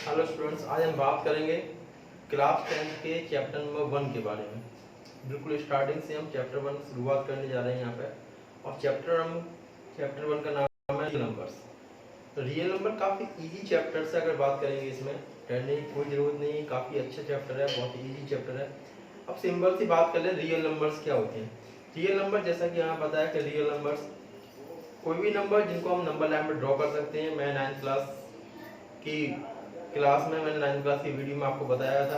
Hello students, आज हम बात करेंगे क्लास 10 के चैप्टर नंबर 1 के बारे में। बिल्कुल स्टार्टिंग से हम चैप्टर 1 शुरुआत करने जा रहे हैं यहाँ पे। और चैप्टर 1 का नाम है रियल नंबर्स। तो रियल नंबर काफ़ी इजी चैप्टर से अगर बात करेंगे इसमें डरने की कोई ज़रूरत नहीं है। काफ़ी अच्छा चैप्टर है, बहुत इजी चैप्टर है। अब सिंपल सी बात कर ले, रियल नंबर्स क्या होते हैं। रियल नंबर जैसा कि यहाँ बताया कि रियल नंबर्स कोई भी नंबर जिनको हम नंबर लाइन पर ड्रॉ कर सकते हैं। मैं 9th क्लास में मैंने 9th क्लास की वीडियो में आपको बताया था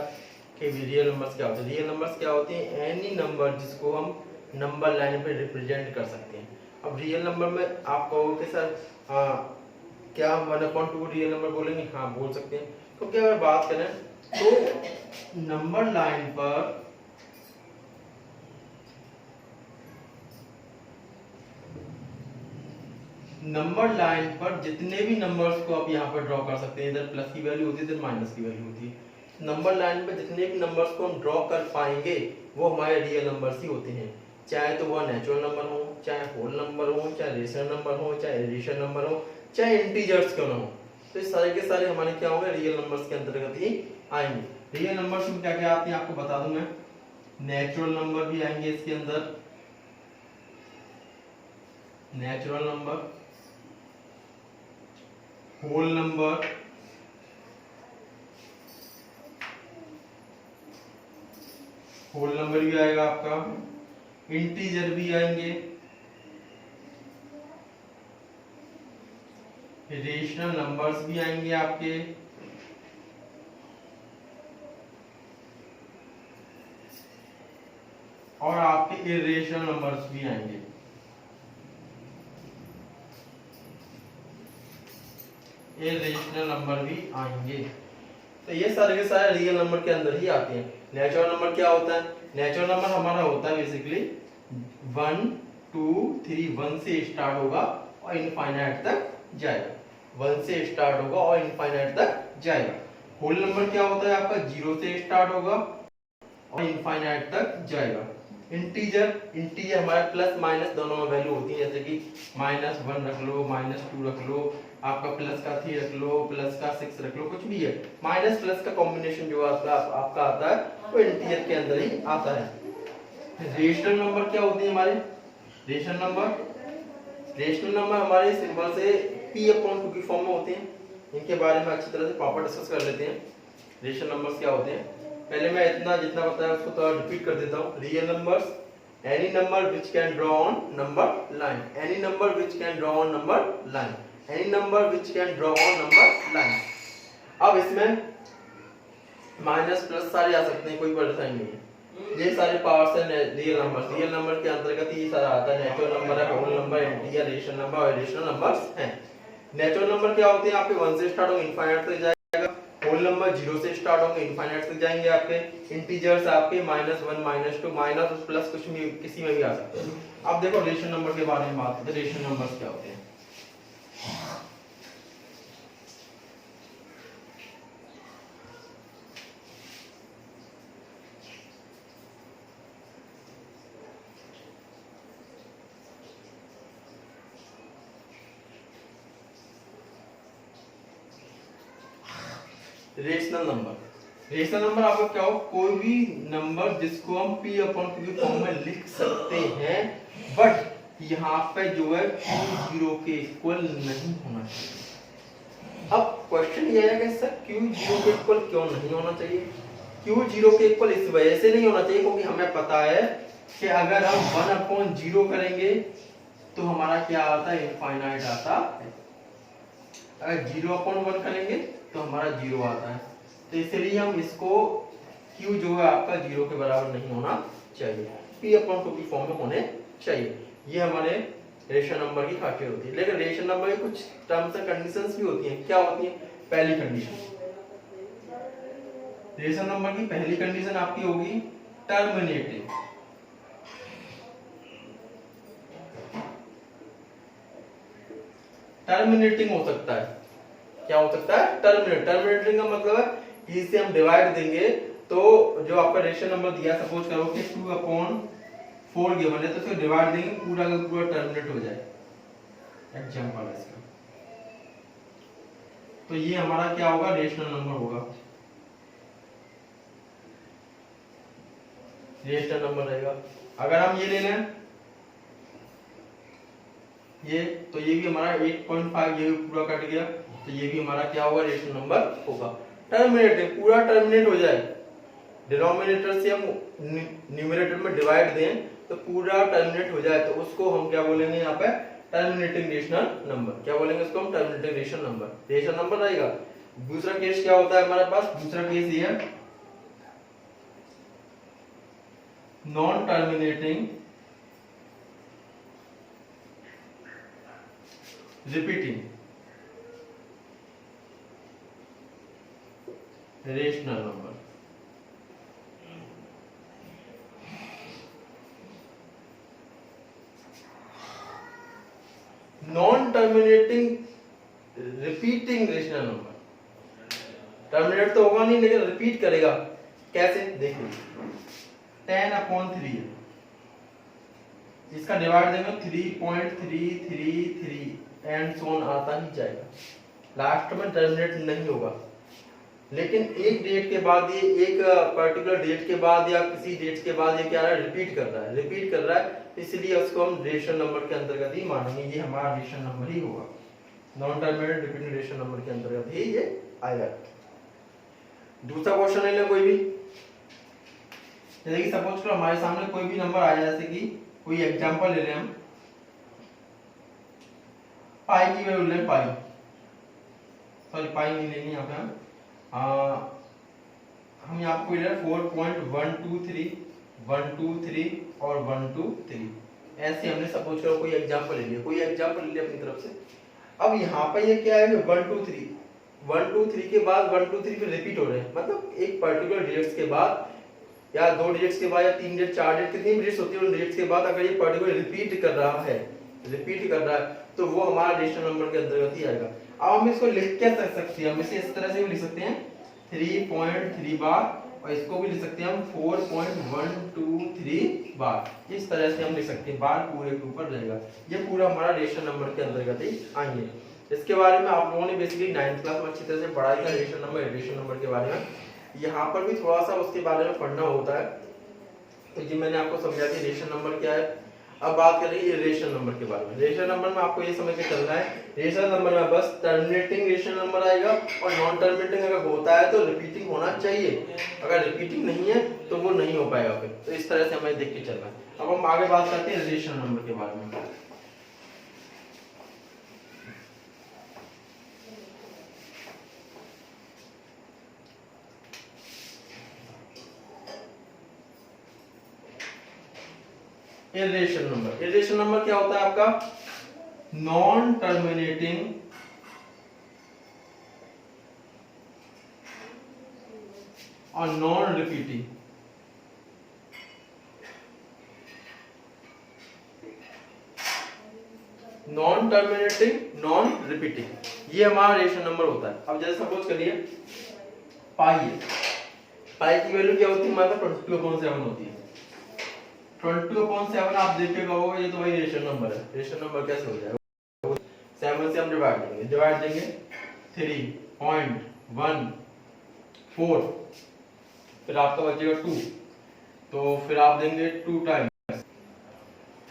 कि रियल नंबर्स क्या होते हैं। रियल नंबर्स क्या होते हैं? एनी नंबर जिसको हम नंबर लाइन पे रिप्रेजेंट कर सकते हैं। अब रियल नंबर में आप कहोगे कि सर क्या हम 1/2 रियल नंबर बोलेंगे? हाँ, बोल सकते हैं। तो क्या अगर बात करें तो नंबर लाइन पर जितने भी नंबर्स को आप यहाँ पर ड्रॉ कर सकते हैं, इधर प्लस की वैल्यू होती है, इधर माइनस की वैल्यू होती है। नंबर लाइन पर जितने भी नंबर्स को हम ड्रॉ कर पाएंगे वो हमारे रियल नंबर्स ही होते हैं। चाहे तो वह नेचुरल नंबर हो, चाहे होल नंबर हो, चाहे रेशनल नंबर हो, चाहे एडिशन नंबर हो, चाहे इंटीजर्स क्यों ना हो। तो ये सारे के सारे हमारे क्या होंगे? रियल नंबर्स के अंतर्गत ही आएंगे। रियल नंबर्स में क्या क्या आते हैं आपको बता दूं मैं। नेचुरल नंबर भी आएंगे इसके अंदर, नेचुरल नंबर, होल नंबर, भी आएगा आपका, इंटीजर भी आएंगे, रेशनल नंबर्स भी आएंगे आपके, और आपके इरेशनल नंबर्स भी आएंगे। इरेशनल नंबर भी आएंगे। तो ये सारे के सारे रियल नंबर के अंदर ही आते हैं। नेचुरल नंबर क्या होता है? नेचुरल नंबर हमारा होता है बेसिकली 1 2 3, 1 से स्टार्ट होगा और इनफाइनाइट तक जाएगा। 1 से स्टार्ट होगा और इनफाइनाइट तक जाएगा। होल नंबर क्या होता है आपका? 0 से स्टार्ट होगा और इनफाइनाइट तक जाएगा। इंटीजर हमारे प्लस माइनस दोनों में वैल्यू होती है, जैसे कि -1 रख लो, -2 रख लो, आपका प्लस का 3 रख लो, प्लस का 6 रख लो, कुछ भी है। माइनस प्लस का कॉम्बिनेशन जो आपका आता है वो इंटीजर के अंदर ही आता है। रेशनल नंबर क्या होते हैं हमारे? रेशनल नंबर हमारे सिंबल से p/2 की फॉर्म में होते हैं। इनके बारे में अच्छी तरह से प्रॉपर डिस्कस कर लेते हैं। रेशनल नंबर्स क्या होते हैं? पहले मैं जितना बताया उसको थोड़ा रिपीट कर देता हूँ। Real numbers, any number which can draw on number line, any number which can draw on number line, any number which can draw on number line. अब इसमें माइनस प्लस सारे आ सकते हैं, कोई परेशानी नहीं है। ये सारे पावर्स है रियल नंबर के अंतर्गत ही सारा आता है। नेचुरल नंबर है, whole number, integer, rational number और इरेशनल नंबर्स हैं। नेचुरल नंबर क्या होते हैं? आपके 1 से स्टार्ट होंगे, इनफाइनाइट तक जाएगा। होल नंबर 0 से स्टार्ट होंगे, इनफाइनाइट तक जाएंगे आपके। इंटीजर्स आपके -1 -2 माइनस प्लस कुछ भी किसी में भी आ सकते हैं। अब देखो रेशनल नंबर के बारे में बात करते हैं। रेशनल नंबर्स क्या होते हैं? रेशनल नंबर आपका क्या हो? कोई भी नंबर जिसको हम p/2 की फॉर्म में लिख सकते हैं, बट यहाँ पे जो है Q0 के इक्वल नहीं होना चाहिए। अब क्वेश्चन ये है कि सर Q0 के इक्वल क्यों नहीं होना चाहिए? Q0 के इक्वल इस वजह से नहीं होना चाहिए क्योंकि हमें पता है कि अगर हम 1/0 करेंगे तो हमारा क्या आता है? इनफाइनाइट आता है। अगर 0/1 करेंगे तो हमारा 0 आता है। तो इसलिए हम इसको Q जो है आपका 0 के बराबर नहीं होना चाहिए, p/2 की फॉर्म में होने चाहिए। ये हमारे रेशनल नंबर की खासियत होती है। लेकिन रेशनल नंबर में कुछ टर्म्स एंड कंडीशंस भी होती हैं। क्या होती है? पहली कंडीशन, रेशनल नंबर की पहली कंडीशन आपकी होगी टर्मिनेटिंग। हो सकता है। क्या हो सकता है? टर्मिनेटिंग का मतलब है इसे हम डिवाइड देंगे तो जो आपका रेशनल नंबर दिया, सपोज करो कि 2/4 गिवन है, तो इसको डिवाइड देंगे, पूरा का पूरा टर्मिनेट हो जाए। एग्जांपल है इसका। तो ये हमारा क्या होगा, रेशनल नंबर होगा, रेशनल नंबर रहेगा। अगर हम ये ले लें ये, तो ये भी हमारा 8.5 ये भी पूरा कट गया, तो ये भी हमारा क्या होगा, रेशनल नंबर होगा। टर्मिनेट, पूरा टर्मिनेट हो जाए, डिनोमिनेटर से हम न्यूमरेटर में डिवाइड दें तो पूरा टर्मिनेट हो जाए, तो उसको हम क्या बोलेंगे यहाँ पे, टर्मिनेटिंग रेशनल नंबर। क्या बोलेंगे उसको हम, terminating rational number, rational number रहेगा। दूसरा केस क्या होता है हमारे पास, दूसरा केस ये है non terminating repeating rational number. Non terminating repeating rational number, terminate तो होगा नहीं लेकिन रिपीट करेगा। कैसे, देखिए 10/3 इसका डिवाइड देंगे 3.333 एंड सोन आता ही जाएगा, लास्ट में टर्मिनेट नहीं होगा। लेकिन एक डेट के बाद ये, एक पर्टिकुलर डेट के बाद या किसी डेट के बाद ये क्या रहा है, रिपीट कर रहा है, रिपीट कर रहा है, इसलिए उसको हम रेशनल नंबर के अंतर्गत ही मानेंगे, ये हमारा रेशनल नंबर ही होगा। Non terminate repeating rational number के अंतर्गत ही ये आएगा। दूसरा क्वेश्चन ले लें कोई भी, जैसे कि सपोज करो हमारे सामने कोई भी नंबर आया, जैसे कि कोई एग्जांपल ले लें हम, पाई की वैल्यू ले, पाई सॉरी पाई नहीं लेंगे यहाँ पे हम यहाँ को ले 4.123 123 और 123 ऐसे हमने सपोज करो कोई एग्जांपल ले लिया, कोई एग्जांपल ले लिया अपनी तरफ से। अब यहाँ पे ये क्या है, 123 के बाद 123 फिर रिपीट हो रहे हैं, मतलब एक पर्टिकुलर डेट्स के बाद या 2 डेट्स के बाद या 3 डेट 4 डेट कितनी भी डेट्स होती है, उन डेट्स के बाद अगर ये पर्टिकुलर रिपीट कर रहा है, रिपीट कर रहा है, तो वो हमारा रेशनल नंबर के अंतर्गत ही आएगा। अब हम इसको लिख क्या सकते हैं, हम इसे इस तरह से भी लिख सकते हैं 3.3 बार, और इसको भी लिख सकते हैं हम 4.123 बार, इस तरह से हम लिख सकते हैं, बार पूरे के ऊपर रहेगा। ये पूरा हमारा रेशनल नंबर के अंतर्गत ही आएंगे। इसके बारे में आप लोगों ने बेसिकली 9th क्लास में अच्छी तरह से पढ़ा था, रेशनल नंबर, एडिशन नंबर के बारे में। यहाँ पर भी थोड़ा सा उसके बारे में पढ़ना होता है, तो ये मैंने आपको समझा कि रेशनल नंबर क्या है। अब बात करेंगे रेशनल नंबर के बारे में। रेशनल नंबर में आपको ये समझ के चलना है, रेशनल नंबर में बस टर्मिनेटिंग रेशनल नंबर आएगा, और नॉन टर्मिनेटिंग अगर होता है तो रिपीटिंग होना चाहिए, अगर रिपीटिंग नहीं है तो वो नहीं हो पाएगा फिर। तो इस तरह से हमें देख के चलना है। अब हम आगे बात करते हैं रेशनल नंबर के बारे में। इर्रेशनल नंबर, इर्रेशनल नंबर क्या होता है आपका, नॉन टर्मिनेटिंग और non repeating, non terminating non repeating, ये हमारा रेशनल नंबर होता है। अब जैसे सपोज करिए पाई है, पाई की वैल्यू क्या होती है हमारे पास 22/7 होती है। 22/7 आप देख के कहोगे ये तो वही रेशनल नंबर है। रेशनल नंबर कैसे हो जाएगा, 7 से हम डिवाइड देंगे 3.14, फिर आपका बचेगा 2, तो फिर आप देंगे 2 टाइम्स,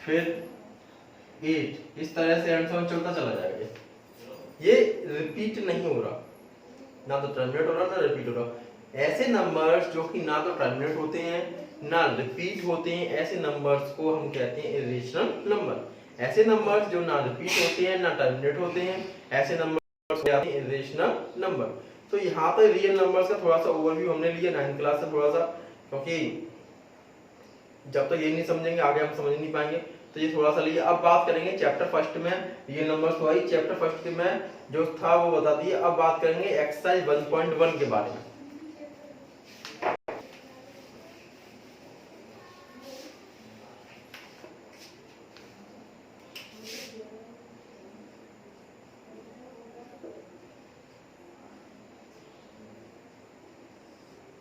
फिर 8, इस तरह से एंड ऑन चलता चला जाएगा। ये रिपीट नहीं हो रहा, ना तो टर्मिनेट हो रहा ना रिपीट हो रहा। ऐसे नंबर्स जो कि ना तो टर्मिनेट होते हैं ना रिपीट होते हैं, ऐसे नंबर्स को हम कहते हैं इर्रेशनल नंबर। ऐसे नंबर्स जो ना रिपीट होते हैं ना टर्मिनेट होते हैं, ऐसे नंबर्स को कहते हैं इर्रेशनल नंबर। तो यहाँ पर रियल नंबर्स का थोड़ा सा ओवरव्यू हमने लिया 9th क्लास से थोड़ा सा, क्योंकि जब तक ये नहीं समझेंगे आगे हम समझ नहीं पाएंगे, तो ये थोड़ा सा लिया। अब बात करेंगे चैप्टर फर्स्ट में, रियल नंबर्स हुआ ही चैप्टर फर्स्ट में जो था वो बता दिया। अब बात करेंगे एक्सरसाइज 1.1 के बारे में।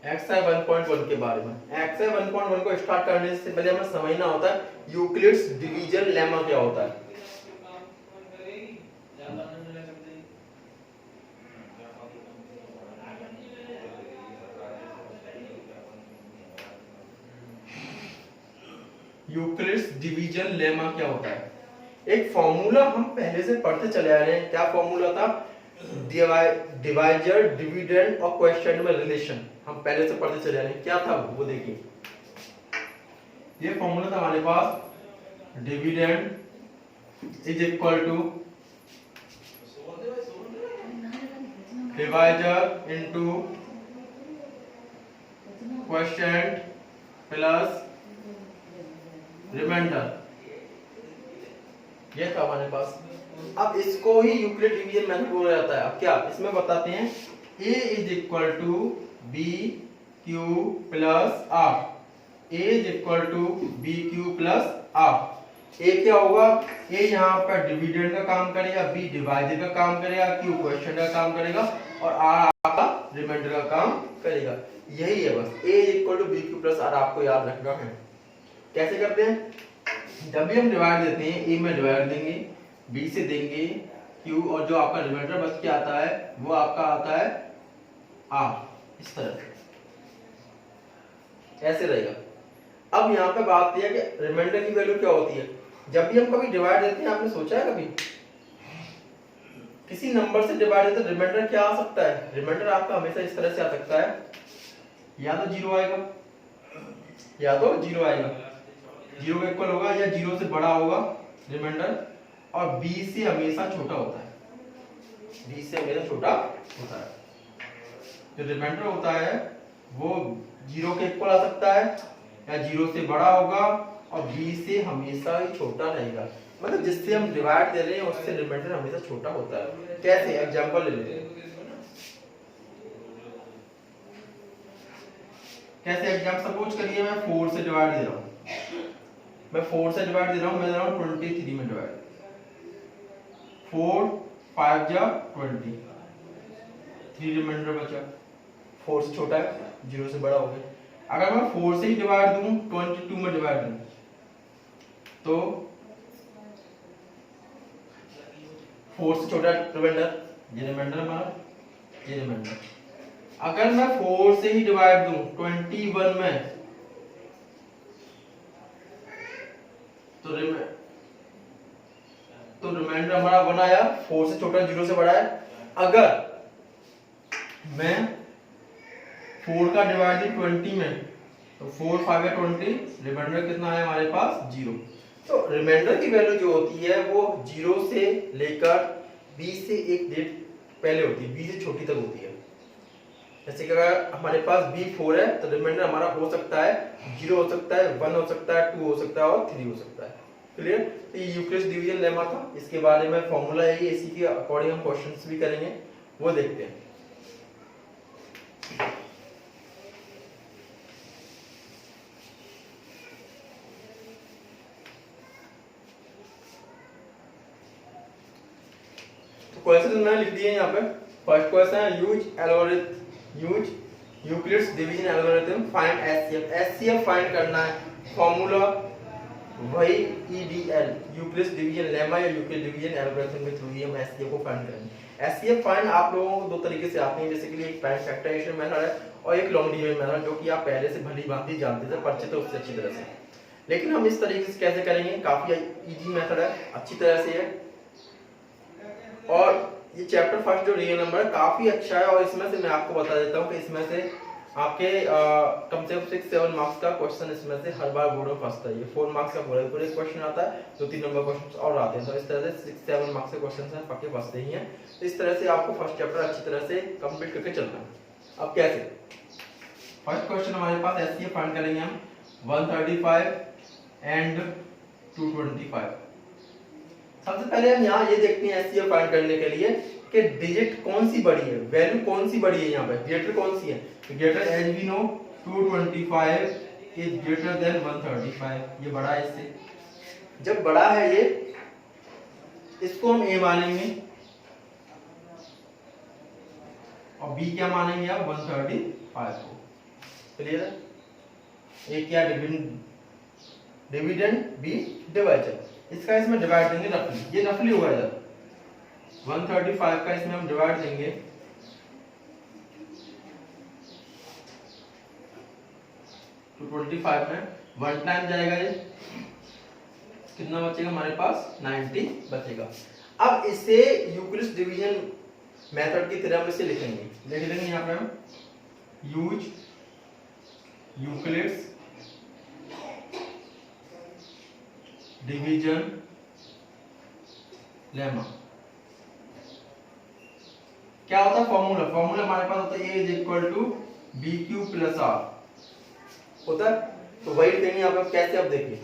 एक्सरसाइज 1.1 के बारे में। एक्सरसाइज 1.1 को स्टार्ट करने से पहले हमें समझना होता है यूक्लिड्स डिवीजन लेमा क्या होता है। यूक्लिड्स डिवीजन लेमा क्या होता है। एक फॉर्मूला हम पहले से पढ़ते चले आ रहे हैं, क्या फॉर्मूला था, डिवाइजर डिविडेंड और क्वेश्चन में रिलेशन, हम पहले से पढ़ते चले आ रहे हैं, क्या था वो देखिए। ये फॉर्मूला था हमारे पास, dividend is equal to divisor into question plus remainder, ये था हमारे पास। अब इसको ही यूक्लिड डिवीजन मेथड बोला जाता है। अब क्या इसमें बताते हैं, a is equal to B Q plus R, a is equal to B Q plus R. a क्या होगा, a यहाँ पर डिविडेंड का काम करेगा, b डिवाइडर का काम करेगा, q क्वेश्चन का काम करेगा और r आपका रिमाइंडर का काम करेगा। यही है बस, a is equal to B Q plus R आपको याद रखना है। कैसे करते हैं, जब भी हम डिवाइड देते हैं, a में डिवाइड देंगे, b से देंगे q, और जो आपका रिमाइंडर बच के आता है वो आपका आता है r, इस तरह से ऐसे रहेगा। अब यहाँ पे बात यह है कि रिमाइंडर की वैल्यू क्या होती है। जब भी हम कभी डिवाइड देते हैं, आपने सोचा है कभी किसी नंबर से डिवाइड देते रिमाइंडर क्या आ सकता है, रिमाइंडर आपका हमेशा इस तरह से आ सकता है, या तो जीरो आएगा या तो जीरो आएगा, जीरो का इक्वल होगा या जीरो से बड़ा होगा रिमाइंडर, और b से हमेशा छोटा होता है, b से हमेशा छोटा होता है। जो रिमाइंडर होता है वो जीरो के इक्वल आ सकता है या जीरो से बड़ा होगा और b से हमेशा ही छोटा रहेगा। मतलब जिससे हम डिवाइड दे रहे हैं उससे रिमाइंडर हमेशा छोटा होता है। कैसे, एग्जांपल ले लेते हैं। कैसे एग्जांपल, सपोज करिए मैं 4 से डिवाइड दे रहा हूं, मैं 4 से डिवाइड दे रहा हूं, मैं दे रहा हूं 23 में डिवाइड, 4 5 जा 20, 3 रिमाइंडर बचा, 4 से छोटा है, 0 से बड़ा हो गया। अगर मैं 4 से ही डिवाइड दूं, 22 में डिवाइड दूं, तो 4 से छोटा रिमाइंडर, ये रिमाइंडर हमारा, ये रिमाइंडर। अगर मैं 4 से ही डिवाइड दूं 21 में, तो रिमाइंडर हमारा 1 आया, 4 से छोटा 0 से बड़ा है। अगर मैं 4 का डिवाइड दूं 20 में, तो 4 5 या 20, रिमाइंडर कितना है हमारे पास, 0। तो रिमाइंडर की वैल्यू जो होती है वो 0 से लेकर b से एक डिजिट पहले होती है, b से छोटी तक होती है। जैसे कि अगर हमारे पास b 4 है तो रिमाइंडर हमारा हो सकता है 0 हो सकता है, 1 हो सकता है, 2 हो सकता है और 3 हो सकता है। क्लियर। तो ये यूक्लिड्स डिवीजन लेमा था, इसके बारे में फॉर्मूला है, इसी के अकॉर्डिंग हम क्वेश्चंस भी करेंगे, वो देखते हैं। तो क्वेश्चन मैंने लिख दिए यहाँ पे। फर्स्ट क्वेश्चन है, use Euclid's division algorithm find HCF. HCF find करना है, फॉर्मूला वही ईडीएल, यूक्लिड्स डिवीजन लेमा या यूक्लिड डिवीजन एल्गोरिथम के थ्रू ही हम एचसीएफ को फाइंड करेंगे। एचसीएफ फाइंड आप लोगों को दो तरीके से आते हैं, बेसिकली एक प्राइम फैक्टराइजेशन मेथड है और एक लॉन्ग डिवीजन मेथड, जो कि आप पहले से भली भांति जानते थे, परिचित हो उससे अच्छी तरह से। लेकिन हम इस तरीके से कैसे करेंगे, काफी इजी मेथड है, अच्छी तरह से है। और ये चैप्टर फर्स्ट जो रियल नंबर है काफी अच्छा है, और इसमें से मैं आपको बता देता हूँ कि इसमें से आपके कम से कम 6-7 मार्क्स का क्वेश्चन इसमें से हर बार बोर्ड में फंसता है। ये 4 मार्क्स का पूरे क्वेश्चन आता है, 2-3 नंबर क्वेश्चन और आते हैं, तो इस तरह से 6-7 मार्क्स के क्वेश्चन हैं पक्के फंसते ही हैं। तो इस तरह से आपको फर्स्ट चैप्टर अच्छी तरह से कंप्लीट करके चलना है। अब कैसे, फर्स्ट क्वेश्चन हमारे पास एचसीएफ फाइंड करेंगे हम 135 एंड 225। सबसे पहले हम यहाँ ये देखते हैं एचसीएफ फाइंड करने के लिए कि डिजिट कौन सी बड़ी है, वैल्यू कौन सी बड़ी है, यहाँ पे ग्रेटर कौन सी है। Greater as we know 225 is greater than 135, ये बड़ा है इससे। जब बड़ा है ये, इसको हम ए मानेंगे और बी क्या मानेंगे आप, 135 को। क्लियर है। ए क्या डिविडेंड, बी डिवाइजर। इसका इसमें डिवाइड देंगे रफली, ये रफली होगा इधर 135 का इसमें हम डिवाइड देंगे 225 में, 1 टाइम जाएगा ये कितना बचेगा हमारे पास 90 बचेगा। अब इसे यूक्लिड्स डिवीजन मेथड की तरह में से लिखेंगे, लिख देंगे यहाँ पे हम यूज यूक्लिड्स डिवीजन लेमा। क्या होता है फॉर्मूला, फॉर्मूला हमारे पास होता है a is equal to B Q plus R होता है। तो वही लिखेंगे यहाँ पे कैसे, अब देखिए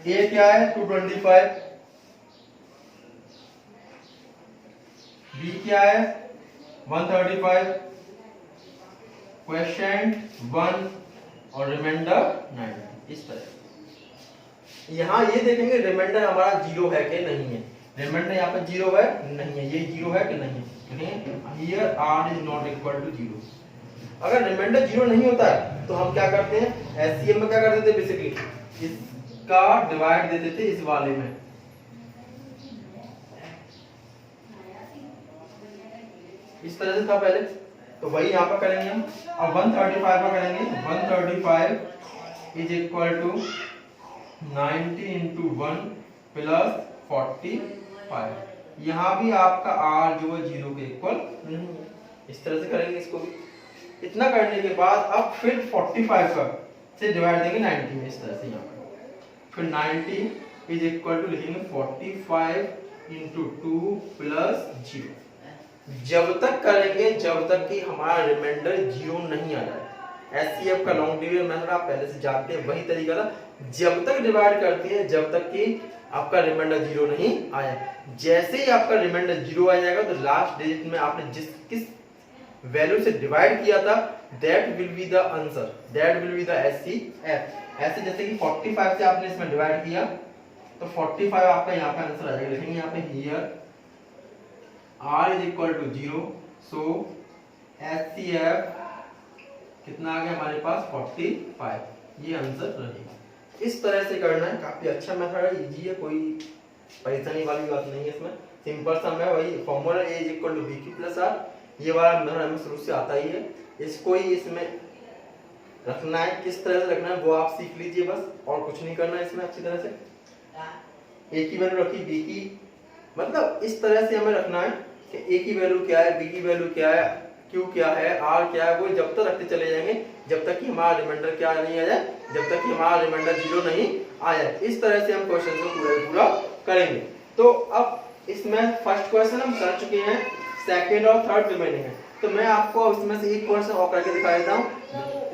a क्या है 225, b क्या है 135, क्वेश्चन 1 और रिमाइंडर 90। इस तरह यहाँ ये देखेंगे रिमाइंडर हमारा जीरो है कि नहीं है, रिमाइंडर यहाँ पे जीरो है नहीं है, ये जीरो है कि नहीं है, here r is not equal to zero. अगर रिमाइंडर जीरो नहीं होता है तो हम क्या करते हैं, एचसीएम में क्या करते थे, बेसिकली इसका डिवाइड देते थे इस वाले में, इस तरह से था पहले। तो वही यहाँ पर करेंगे हम। अब 135 पर करेंगे, 135 is equal to 90 into 1 plus 45। यहाँ भी आपका r जो है जीरो के इक्वल नहीं है, इस तरह से करेंगे इसको भी। इतना करने के बाद अब फिर 45 का से डिवाइड देंगे 90 में, इस तरह से यहाँ पर। फिर 90 इज इक्वल टू लिखेंगे 45 इंटू 2 प्लस 0। जब तक करेंगे जब तक कि हमारा रिमाइंडर जीरो नहीं आ जाए। एचसीएफ का लॉन्ग डिवीजन मेथड आप पहले से जानते हैं, वही तरीका था, जब तक डिवाइड करते हैं जब तक कि आपका रिमाइंडर जीरो नहीं आया। जैसे ही आपका रिमाइंडर जीरो आ जाएगा तो लास्ट डिजिट में आपने किस वैल्यू से डिवाइड किया था that will be the answer, that will be the HCF. ऐसे जैसे कि 45 से आपने इसमें डिवाइड किया तो 45 आपका यहाँ पे आंसर आ जाएगा। लिखेंगे यहाँ पे here r is equal to 0, so HCF कितना आ गया हमारे पास 45, ये आंसर रहेगा। इस तरह से करना है, काफी अच्छा मेथड है, इजी है, कोई परेशानी वाली बात नहीं है इसमें, सिंपल सा है। वही formula a is equal to bq plus r, ये वाला मेथड हमें शुरू से आता ही है। इसको ही इसमें रखना है, किस तरह से रखना है वो आप सीख लीजिए बस, और कुछ नहीं करना है इसमें। अच्छी तरह से a की वैल्यू रखी, b की, मतलब इस तरह से हमें रखना है कि a की वैल्यू क्या है, b की वैल्यू क्या है, q क्या है, r क्या है, वो जब तक रखते चले जाएंगे जब तक कि हमारा रिमाइंडर क्या नहीं आ जाए, जब तक कि हमारा रिमाइंडर जीरो नहीं आ जाए। इस तरह से हम क्वेश्चन को पूरा करेंगे। तो अब इसमें फर्स्ट क्वेश्चन हम कर चुके हैं, सेकंड और थर्ड रिमेनिंग है। तो मैं आपको इसमें से एक क्वेश्चन और करके दिखा देता हूँ।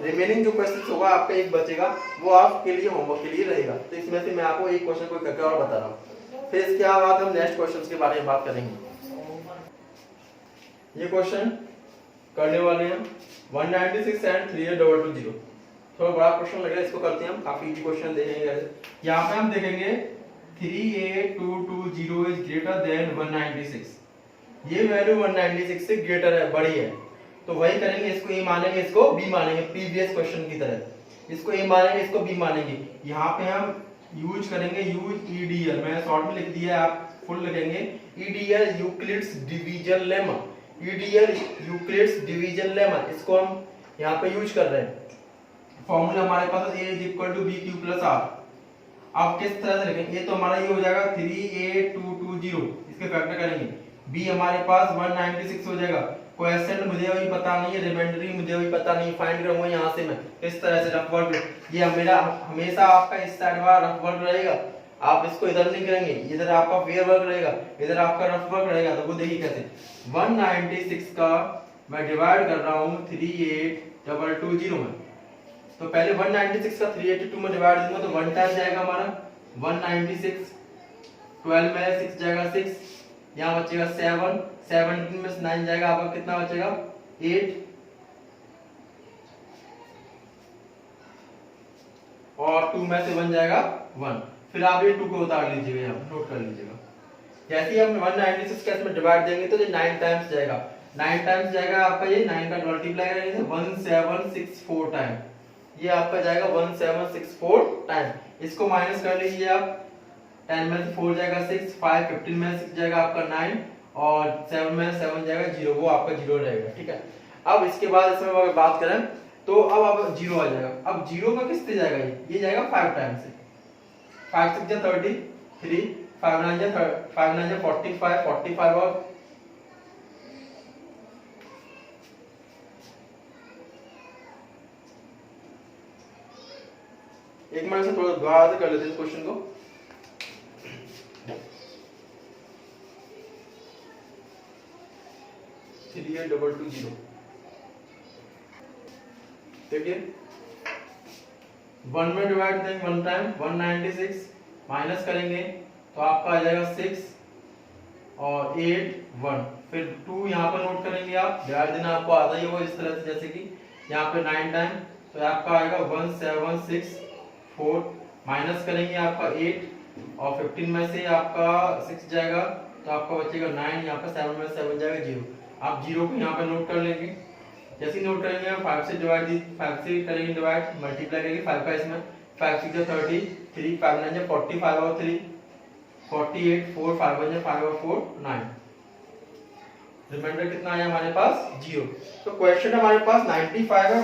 रिमेनिंग जो क्वेश्चन होगा आपका एक बचेगा, वो आपके लिए होमवर्क के लिए रहेगा। तो इसमें से मैं आपको एक क्वेश्चन को करके और बता रहा हूँ, फिर इसके बाद हम नेक्स्ट क्वेश्चन के बारे में बात करेंगे। ये क्वेश्चन करने वाले हैं 196 एंड 3822 थोड़ा बड़ा क्वेश्चन लग रहा है, इसको करते हैं हम, काफी इजी क्वेश्चन देखेंगे। यहाँ पे हम देखेंगे 38220 इज ग्रेटर देन 196, ये वैल्यू 196 से ग्रेटर है, बड़ी है। तो वही करेंगे, इसको ए मानेंगे, इसको बी मानेंगे, प्रीवियस क्वेश्चन की तरह। इसको ए मानेंगे, इसको बी मानेंगे। यहाँ पे हम यूज करेंगे यूज ईडीएल, मैंने शॉर्ट में लिख दिया है, आप फुल लिखेंगे EDL Euclid's division lemma, EDL Euclid's division lemma, इसको हम यहाँ पे यूज कर रहे हैं। फॉर्मूला हमारे पास a is equal to B Q plus R. आप किस तरह से लिखेंगे, ये तो हमारा ये हो जाएगा 38220, इसके फैक्टर करेंगे, b हमारे पास 196 हो जाएगा। क्वेश्चन मुझे अभी पता नहीं है, रिमाइंडर मुझे अभी पता नहीं, फाइंड करूंगा यहाँ से मैं इस तरह से रफ वर्क। ये मेरा हमेशा आपका इस साइड वाला रफ वर्क रहेगा, आप इसको इधर नहीं करेंगे, इधर आपका फेयर वर्क रहेगा, इधर आपका रफ वर्क रहेगा। तो वो देखिए कैसे 196 का मैं डिवाइड कर रहा हूँ 38220 में। तो पहले 196 का 382 में डिवाइड दूंगा तो 1 टाइम जाएगा हमारा 196, 12 में 6 जाएगा 6, यहाँ बचेगा 7, 17 में 9 जाएगा, आपका कितना बचेगा 8, और 2 में से 1 जाएगा 1। फिर आप ये 2 को उतार लीजिएगा, यहाँ नोट कर लीजिएगा। जैसे ही हम 196 का इसमें डिवाइड देंगे तो ये 9 टाइम्स जाएगा, 9 टाइम्स जाएगा आपका, ये 9 का मल्टीप्लाई करेंगे 1764 टाइम, ये आपका जाएगा 1764 टाइम। इसको माइनस कर लीजिए आप, 10 में से 4 जाएगा 6, 5, 15 में 6 जाएगा आपका 9, और 7 में 7 जाएगा 0, वो आपका 0 रहेगा। ठीक है, अब इसके बाद इसमें अगर बात करें तो अब 0 आ जाएगा। अब 0 का किससे जाएगा, ये जाएगा 5 टाइम से, 5 6 30, 3 5 9 45 45 और एक मिनट से थोड़ा दोबारा से कर लेते हैं इस क्वेश्चन को। थ्री 8220 देखिए 1 में डिवाइड करेंगे 1 टाइम 196 माइनस करेंगे तो आपका आ जाएगा 6 और 8 1 फिर 2 यहाँ पर नोट करेंगे आप डिवाइड देना आपको आता ही होगा इस तरह से जैसे कि यहाँ पे 9 टाइम तो आपका आएगा 1764 माइनस करेंगे आपका 8 और 15 में से आपका 6 जाएगा तो आपका बचेगा 9 यहाँ पे 7 में 7 जाएगा 0 आप 0 को यहाँ पे नोट कर लेंगे जैसे ही नोट करेंगे हम 5 से करेंगे डिवाइड मल्टीप्लाई करेंगे 5 का इसमें 5 6 30 3 5 9 45 और 3 48 4 5 1 5 और 4 9 रिमाइंडर कितना आया हमारे पास 0। तो क्वेश्चन हमारे पास 95 है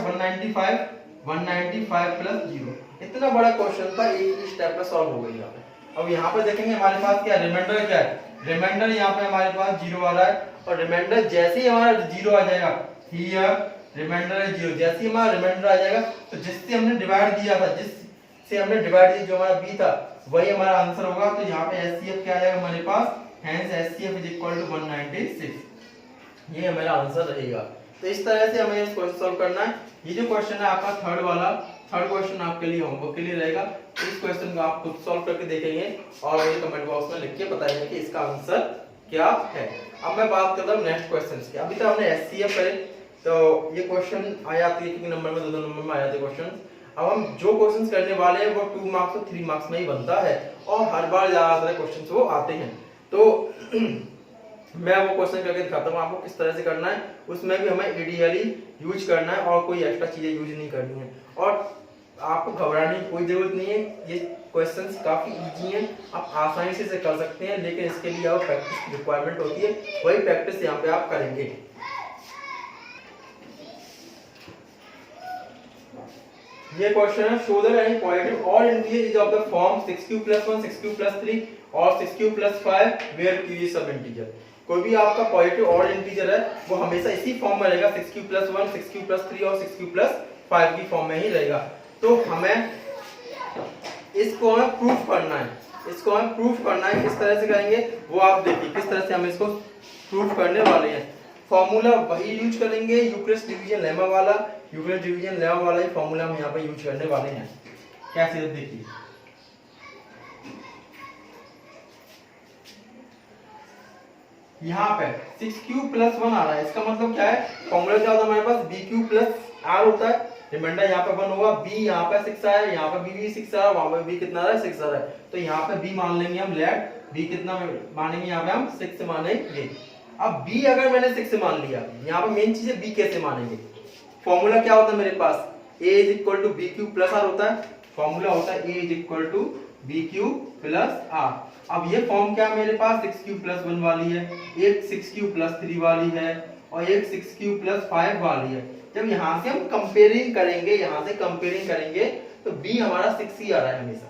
195 प्लस 0 इतना बड़ा क्वेश्चन था एक ही स्टेप में सॉल्व हो गई यहाँ पे। अब यहाँ पे देखेंगे हमारे पास क्या रिमाइंडर क्या है रिमाइंडर यहाँ पे हमारे पास 0 आ रहा है और रिमाइंडर जैसे ही हमारा 0 आ जाएगा हियर रिमाइंडर है 0 जैसे ही हमारा रिमाइंडर आ जाएगा तो जिससे हमने डिवाइड दिया था जिससे हमने डिवाइड दिया जो हमारा b था वही हमारा आंसर होगा। तो यहाँ पे एचसीएफ क्या आ जाएगा हमारे पास hence HCF is equal to 196 ये हमारा आंसर रहेगा। तो इस तरह से हमें इस क्वेश्चन सॉल्व करना है। ये जो क्वेश्चन है आपका थर्ड क्वेश्चन आपके लिए होमवर्क के लिए रहेगा। इस क्वेश्चन को आप खुद सॉल्व करके देखेंगे और मुझे कमेंट बॉक्स में लिख के बताएंगे कि इसका आंसर क्या है। अब मैं बात करता हूँ नेक्स्ट क्वेश्चन की। अभी तक हमने एचसीएफ करे तो ये क्वेश्चन आया था एक नंबर में 2 नंबर में आया था क्वेश्चन। अब हम जो क्वेश्चंस करने वाले हैं वो 2 मार्क्स और 3 मार्क्स में ही बनता है और हर बार ज्यादातर क्वेश्चंस वो आते हैं। तो मैं वो क्वेश्चन करके दिखाता हूँ आपको किस तरह से करना है। उसमें भी हमें एडीएलई यूज करना है और कोई एक्स्ट्रा चीजें यूज नहीं करनी है और आपको घबराने की कोई जरूरत नहीं है। ये क्वेश्चंस काफी इजी हैं आप आसानी से कर सकते हैं लेकिन इसके लिए आप प्रैक्टिस की रिक्वायरमेंट होती है वही प्रैक्टिस यहाँ पे आप करेंगे। ये क्वेश्चन है show that any positive odd integer is of the form 6q + 1 6q + 3 और 6q + 5 वेयर q इज सब इंटीजर। कोई भी आपका पॉजिटिव ऑड इंटीजर है वो हमेशा इसी फॉर्म में रहेगा 6q + 1 6q + 3 और 6q + 5 की फॉर्म में ही रहेगा। तो हमें इसको हमें प्रूफ करना है किस तरह से करेंगे वो आप देखिए किस तरह से हम इसको प्रूफ करने वाले हैं। फॉर्मूला वही यूज करेंगे यूक्लिड्स डिवीजन लेमा वाला ही फॉर्मूला हम यहाँ पे यूज करने वाले हैं। कैसे देखिए यहाँ पे 6q + 1 आ रहा है इसका मतलब क्या है फॉर्मूला क्या होता है हमारे पास bq + r होता है। रिमाइंडर यहाँ पे 1 होगा b यहाँ पे 6 आया यहाँ पे b भी 6 आया वहां पे b कितना आ रहा है 6 आ रहा है तो यहाँ पे b मान लेंगे हम लेट b कितना मानेंगे यहाँ पे हम 6 मानेंगे। अब b अगर मैंने 6 मान लिया यहाँ पे मेन चीज है b कैसे मानेंगे। फॉर्मूला क्या होता है मेरे पास a = bq + r होता है। फॉर्मूला होता है a = bq + r। अब ये फॉर्म क्या मेरे पास 6q + 1 वाली है एक 6q + 3 वाली है और एक 6q + 5 वाली है। जब यहाँ से हम कंपेयरिंग करेंगे तो b हमारा 6 ही आ रहा है हमेशा।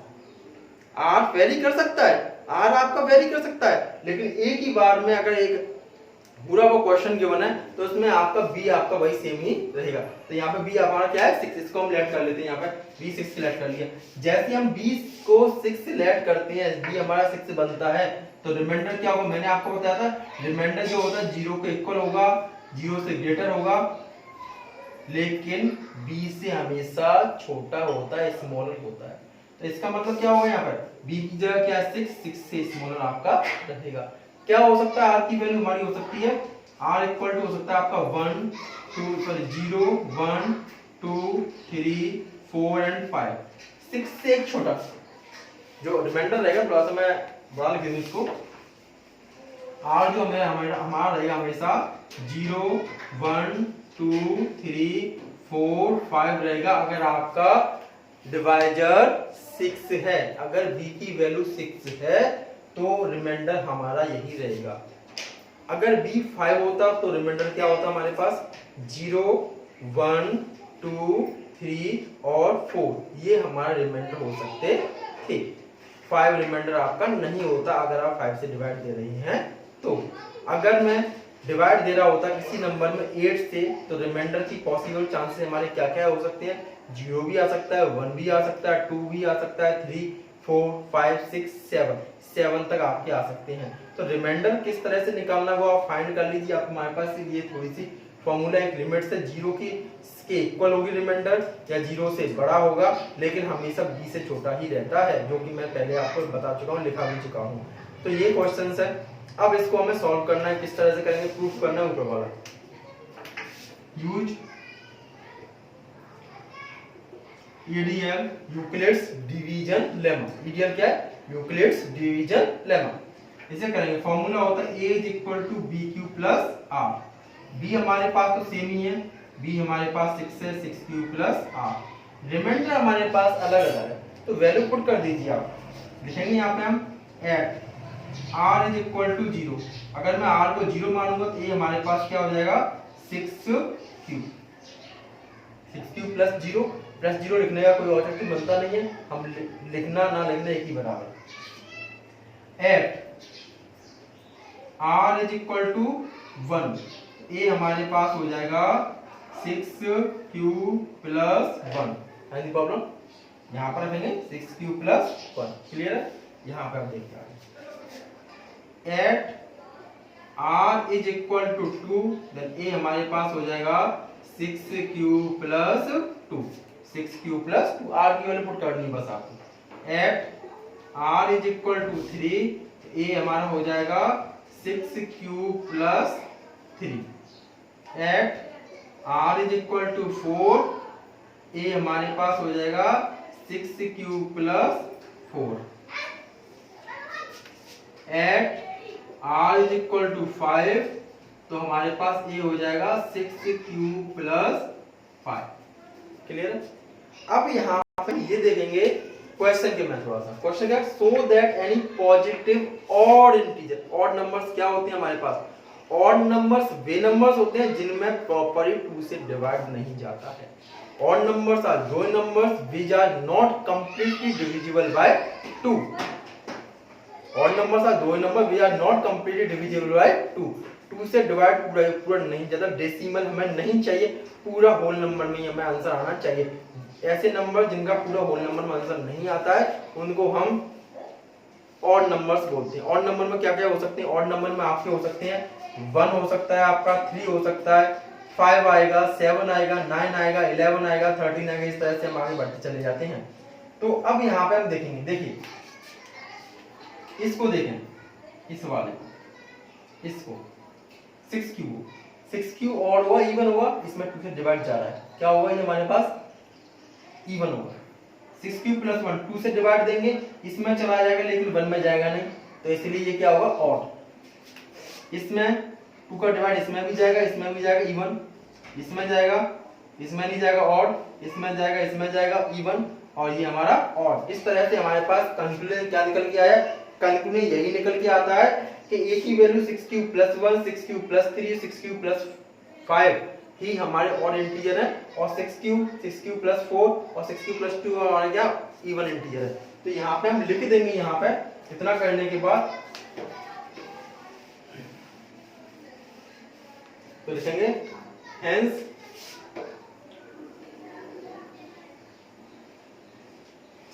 r वेरी कर सकता है r आपका वेरी कर सकता है लेकिन एक ही बार में अगर एक पूरा वो क्वेश्चन गिवन है तो उसमें आपका b आपका वही सेम ही रहेगा। तो यहाँ पे b हमारा क्या है 6 इसको हम लेट कर लेते हैं यहाँ पे b 6 सिलेक्ट कर लिया। जैसे हम b को 6 से लेट करते हैं b हमारा 6 बनता है तो रिमाइंडर क्या होगा मैंने आपको बताया था रिमाइंडर जो होता है 0 के इक्वल होगा 0 से ग्रेटर होगा लेकिन b से हमेशा छोटा होता है स्मॉलर होता है। तो इसका मतलब क्या होगा यहाँ पर b की जगह क्या है 6 से स्मॉलर आपका रहेगा। क्या हो सकता है r की वैल्यू हमारी हो सकती है r इक्वल टू हो सकता है आपका 0 1 2 3 4 एंड 5 6 से एक छोटा जो रिमाइंडर रहेगा थोड़ा सा मैं बड़ा लिख दूं इसको r जो हमारा रहेगा हमेशा 0 1 2 3 4 5 रहेगा। अगर आपका डिवाइजर 6 है अगर b की वैल्यू 6 है तो रिमाइंडर हमारा यही रहेगा। अगर b 5 होता तो रिमाइंडर क्या होता हमारे पास 0 1 2 3 और 4 ये हमारा रिमाइंडर हो सकते थे। 5 रिमाइंडर आपका नहीं होता अगर आप 5 से डिवाइड दे रहे हैं। तो अगर मैं डिवाइड दे रहा होता किसी नंबर में 8 से, तो रिमाइंडर की पॉसिबल चांसेस हमारे क्या क्या हो सकते हैं? 0 भी आ सकता है, 1 भी आ सकता है, 2 भी आ सकता है, 3, 4, 5, 6, 7 तक आपके आ सकते हैं। तो रिमाइंडर किस तरह से निकालना वो आप फाइंड कर लीजिए। आप हमारे पास ये थोड़ी सी फॉर्मूला, एक लिमिट से 0 की के इक्वल होगी रिमाइंडर, या 0 से बड़ा होगा, लेकिन हमेशा b से छोटा ही रहता है, जो कि मैं पहले आपको बता चुका हूँ, लिखा भी चुका हूँ। तो ये क्वेश्चन है। अब इसको हमें सॉल्व करना है। किस तरह से करेंगे? प्रूफ करना है ऊपर वाला। Use EDL Euclid's division lemma. EDL क्या है? Euclid's division lemma. इसे करेंगे, फॉर्मूला होता है a is equal to B Q plus R. b हमारे पास तो सेम ही है, b हमारे पास 6 है, 6 क्यू प्लस आर। रिमाइंडर हमारे पास अलग अलग है, तो वैल्यू पुट कर दीजिए। आप लिखेंगे यहाँ पे हम at r is equal to 0। अगर मैं r को 0 मानूंगा तो ये हमारे पास क्या हो जाएगा? 6 क्यू प्लस 0। प्लस 0 लिखने का कोई ऑब्जेक्टिव बनता नहीं है, हम लिखना ना लिखना एक ही बराबर। At r is equal to 1, ये हमारे पास हो जाएगा 6q प्लस 1। Any problem? यहाँ पर रखेंगे 6q प्लस 1। क्लियर है? यहाँ पे आप देख रहे हैं at r is equal to 2, then a हमारे पास हो जाएगा 6q plus 2। 6q plus 2, r की वैल्यू पुट करनी बस आपको। At r is equal to 3, a हमारा हो जाएगा 6q plus 3। At r is equal to 4, a हमारे पास हो जाएगा 6q plus 4। At r is equal to 5, तो हमारे पास ये हो जाएगा 6q प्लस 5। क्लियर है? अब यहाँ पे ये देखेंगे क्वेश्चन के में थोड़ा सा। क्वेश्चन क्या? So that any positive odd integer. Odd numbers क्या होते हैं हमारे पास? ऑड नंबर्स वे नंबर्स होते हैं जिनमें प्रॉपरली 2 से डिवाइड नहीं जाता है। Odd numbers are those numbers which are not completely divisible by 2। Odd numbers are those number which are not completely divisible by 2। 2 से डिवाइड पूरा नहीं जाता। डेसिमल हमें नहीं चाहिए, पूरा होल नंबर में हमें आंसर आना चाहिए। ऐसे नंबर जिनका पूरा होल नंबर में आंसर नहीं आता है उनको हम ऑड नंबर्स बोलते हैं। ऑड नंबर में क्या क्या हो सकते हैं? ऑड नंबर में आपके हो सकते हैं 1 हो सकता है, आपका 3 हो सकता है, 5 आएगा, 7 आएगा, 9 आएगा, 11 आएगा, 13 आएगा। इस तरह से हम आगे बढ़ते चले जाते हैं। तो अब यहाँ पे हम देखेंगे, देखिए इसको देखें, इस वाले इसको 6q ऑड हुआ, इवन हुआ, इसमें 2 से डिवाइड जा रहा है, क्या होगा? ये हमारे पास इवन होगा। 6q प्लस 1 2 से डिवाइड देंगे, इसमें चला जाएगा लेकिन 1 में जाएगा नहीं, तो इसलिए ये क्या होगा? ऑड। इसमें 2 का डिवाइड इसमें भी जाएगा, इसमें भी जाएगा, इवन। इसमें जाएगा, इसमें नहीं जाएगा, ऑड। इसमें जाएगा, इसमें जाएगा, इवन। और ये हमारा ऑड। इस तरह से हमारे पास कंक्लूजन क्या निकल के आया? कंक्लूजन यही निकल के आता है कि a की value 6q plus 1, 6q plus 3, 6q plus 5 ही हमारे ऑड इंटीजर है, और 6q प्लस 4 और 6q प्लस 2 हमारे क्या? इवन इंटीजर है। तो यहाँ पे हम लिख देंगे, यहाँ पे इतना करने के बाद तो लिखेंगे hence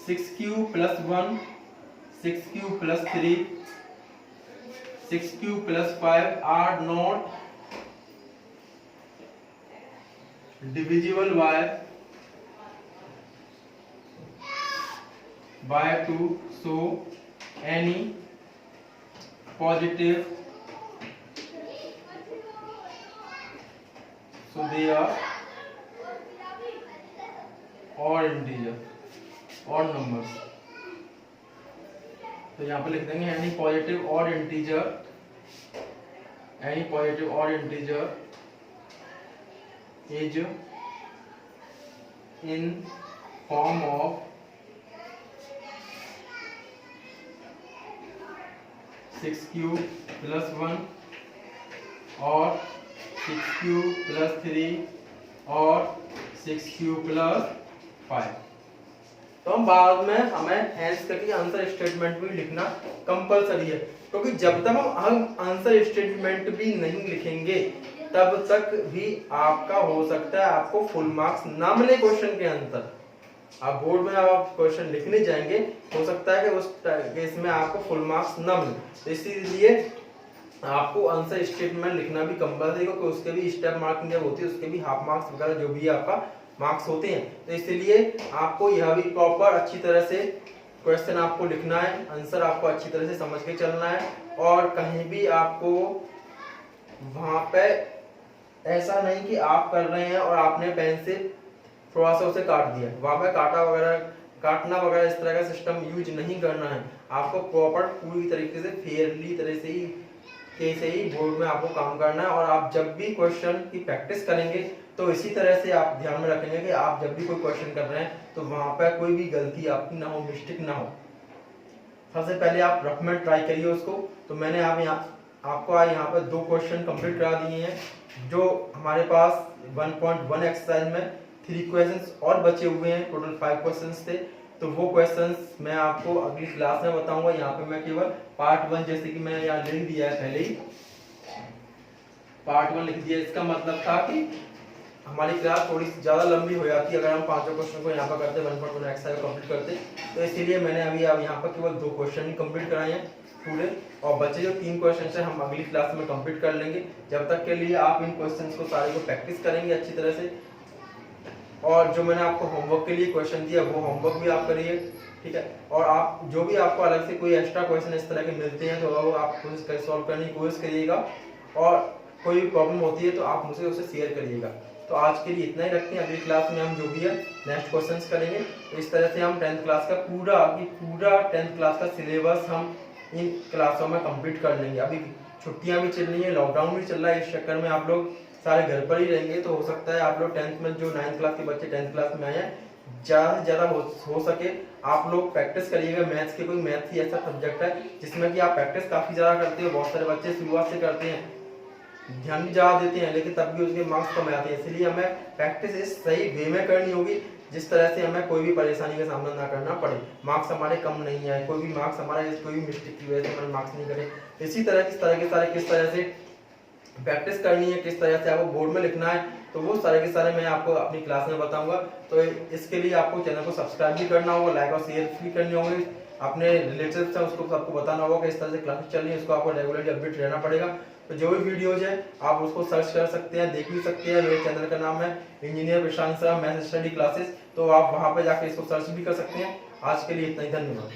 six Q plus 1, 6q plus 3, 6q plus 5 are not divisible by 2, so any positive, so they are odd integer, odd numbers। तो यहाँ पे लिख देंगे any positive odd integer, any positive odd integer is in form of 6q plus 1 or 6q plus 3 और 6q plus 5। तो हम बाद में हमें हैंस करके आंसर स्टेटमेंट भी लिखना कंपलसरी है, क्योंकि जब तक हम आंसर स्टेटमेंट भी नहीं लिखेंगे तब तक भी आपका हो सकता है आपको फुल मार्क्स ना मिले क्वेश्चन के अंदर। आप बोर्ड में आप क्वेश्चन लिखने जाएंगे, हो सकता है कि उस केस में आपको फुल मार्क्स ना मिले, तो इसीलिए आपको आंसर स्टेटमेंट लिखना भी कंपलसरी है, क्योंकि उसके भी स्टेप मार्किंग जब होती है उसके भी हाफ मार्क्स वगैरह जो भी आपका मार्क्स होते हैं, तो इसलिए आपको यह भी प्रॉपर अच्छी तरह से क्वेश्चन आपको लिखना है, आंसर आपको अच्छी तरह से समझ के चलना है, और कहीं भी आपको वहां पे ऐसा नहीं कि आप कर रहे हैं और आपने पेन से थोड़ा सा उसे काट दिया, वहां पे काटना वगैरह इस तरह का सिस्टम यूज नहीं करना है। आपको प्रॉपर पूरी तरीके से फेयरली तरह से ही बोर्ड में आपको काम करना है, और आप जब भी क्वेश्चन की प्रैक्टिस करेंगे तो इसी तरह से आप ध्यान में रखेंगे कि आप जब भी कोई क्वेश्चन कर रहे हैं तो वहां पर कोई भी गलती आपकी ना हो, मिस्टेक ना हो। सबसे पहले आप रफ में ट्राई करिए उसको। तो मैंने आपको आज यहाँ पर 2 क्वेश्चन कंप्लीट करा दिए हैं, जो हमारे पास 1.1 एक्सरसाइज में 3 क्वेश्चंस और बचे हुए हैं, टोटल 5 क्वेश्चंस थे। तो वो क्वेश्चंस मैं आपको अगली क्लास में बताऊंगा। यहाँ पे मैं केवल पार्ट 1 जैसे कि मैंने यहाँ लिख दिया है, पहले ही पार्ट 1 लिख दिया। इसका मतलब था कि हमारी क्लास थोड़ी सी ज्यादा लंबी हो जाती अगर हम 5 क्वेश्चन को यहाँ पर करते, 1.1 एक्सरसाइज कंप्लीट करते, तो इसीलिए मैंने अभी यहाँ पर केवल 2 क्वेश्चन ही कंप्लीट कराए हैं पूरे, और बचे जो 3 क्वेश्चन है हम अगली क्लास में कंप्लीट कर लेंगे। जब तक के लिए आप इन क्वेश्चंस को सारे को प्रैक्टिस करेंगे अच्छी तरह से, और जो मैंने आपको होमवर्क के लिए क्वेश्चन दिया वो होमवर्क भी आप करिए, ठीक है। और आप जो भी आपको अलग से कोई एक्स्ट्रा क्वेश्चन इस तरह के मिलते हैं तो वो आप सॉल्व करने की कोशिश करिएगा, और कोई भी प्रॉब्लम होती है तो आप मुझे उसे शेयर करिएगा। तो आज के लिए इतना ही रखते हैं, अगली क्लास में हम जो भी है नेक्स्ट क्वेश्चंस करेंगे। तो इस तरह से हम 10th क्लास का पूरा 10th क्लास का सिलेबस हम इन क्लासों में कंप्लीट कर लेंगे। अभी छुट्टियां भी चल रही है, लॉकडाउन भी चल रहा है, इस चक्कर में आप लोग सारे घर पर ही रहेंगे, तो हो सकता है आप लोग 10th में जो 9th क्लास के बच्चे 10th क्लास में आए हैं, ज्यादा से ज्यादा हो सके आप लोग प्रैक्टिस करिएगा मैथ्स के। कोई मैथ्स ही ऐसा सब्जेक्ट है जिसमें कि आप प्रैक्टिस काफी ज्यादा करते हो, बहुत सारे बच्चे शुरुआत से करते हैं, ध्यान भी ज्यादा देते हैं, लेकिन तब भी उसके मार्क्स कम आते हैं। इसलिए हमें प्रैक्टिस इस सही वे में करनी होगी जिस तरह से हमें कोई भी परेशानी का सामना ना करना पड़े, मार्क्स हमारे कम नहीं आए, कोई भी मार्क्स हमारे कोई भी मिस्टेक की वजह से हमारे मार्क्स नहीं करे। इसी तरह किस तरह से प्रैक्टिस करनी है, किस तरह से आपको बोर्ड में लिखना है, तो वो सारे के सारे मैं आपको अपनी क्लास में बताऊंगा। तो इसके लिए आपको चैनल को सब्सक्राइब भी करना होगा, लाइक और शेयर भी करनी होगी, अपने रिलेटिव्स हैं उसको सबको बताना होगा कि इस तरह से क्लासेस चल रही है, इसको आपको रेगुलरली अपडेट रहना पड़ेगा। तो जो भी वीडियोज है आप उसको सर्च कर सकते हैं, देख भी सकते हैं। मेरे चैनल का नाम है इंजीनियर प्रशांत सर मैथ्स स्टडी क्लासेस, तो आप वहां पर जाकर इसको सर्च भी कर सकते हैं। आज के लिए इतना ही, धन्यवाद।